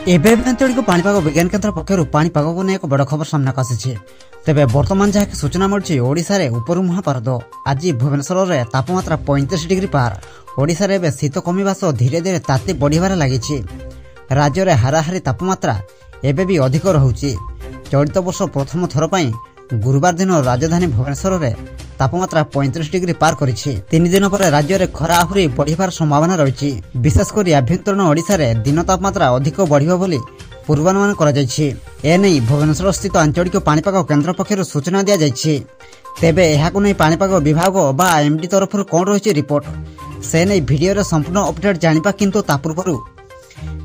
एबे आंचलिक पाणीपाग विज्ञान केन्द्र पक्षर पाणीपाग को नहीं एक बड़ खबर सामना आसी। तेबे वर्तमान जहाँ सूचना मिली ओडिशा रे उपरू मुहां पारद। आज भुवनेश्वर में तापमात्रा 35 डिग्री पार। ओडिशा रे एबे शीत कमिबा सह धीरे धीरे ताती बढ़िबार लागिछि। राज्य में हाराहारी तापमात्रा एबे भी अधिक रहुछि। चलित वर्ष प्रथम थर पई गुरुवार दिन राजधानी भुवनेश्वर में तापमात्रा 35 डिग्री पार करिछि। 3 दिन पर राज्य में खरा आहुरी बढ़िबार संभावना रही। विशेषकर आभ्यंतरीण ओडिशा रे दिन तापमात्रा अधिक बढ़िबो बोली पूर्वानुमान करा जायछि। एनै भुवनेश्वर स्थित आंचलिक पाणीपाग केन्द्र पक्षर सूचना दिया जायछि। तेबे एहाकु नै पाणीपाग विभाग बा एमडी तरफ कोन रहिछि रिपोर्ट से नै वीडियो रे संपूर्ण अपडेट जानिबा। किंतु ता पूर्व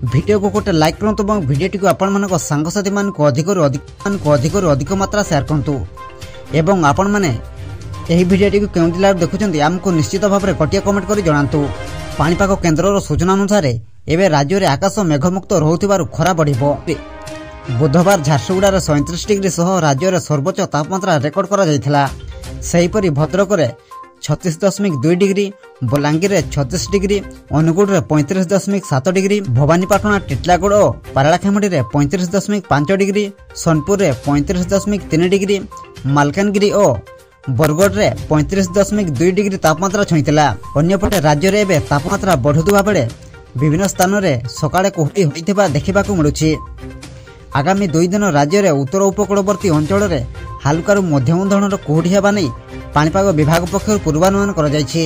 वीडियो को गोटे लाइक करंतु और वीडियो टी आपण मानको सांगसाथी मानको अधिक अधिक मात्रा शेयर करंतु एवं आपण माने एही वीडियो टी केउं जिल्ला देखुचंती हमको निश्चित भाव में कटिया कमेंट करी जणांतु। पाणीपाग केन्द्र सूचना अनुसार एवं राज्य में आकाश मेघमुक्त रहुथिबारु खरा बढ़िबो। बुधवार झारसुगुड़ा 37 डिग्री सह राज्य में सर्वोच्च तापमात्रा रेकर्ड करा जायथिला। सेहीपरि भद्रक में 36.2 डिग्री, बलांगीर 36 डिग्री, अनुगुड़ में 35.7 डिग्री, भवानीपाटना, टिटलागढ़ और पारलाखेमुंडी में 35.5 डिग्री, सोनपुर में 35.3 डिग्री, मालकानगिरी और बरगढ़ में 35.2 डिग्री तापमात्रा छुईला। अन्यपटे राज्य में एबे तापमात्रा बढ़ुवा बेले विभिन्न स्थान में सकाळे कुहुडी होइथिबा देखिबाकू मिलुछि। आगामी 2 दिन राज्य में उत्तर उपकूलवर्ती अंचल में हालुकारू मध्यम धरणर कुहुडी हेबा नै पाणीपाग विभाग पक्षर पूर्वानुमान करा जायछि।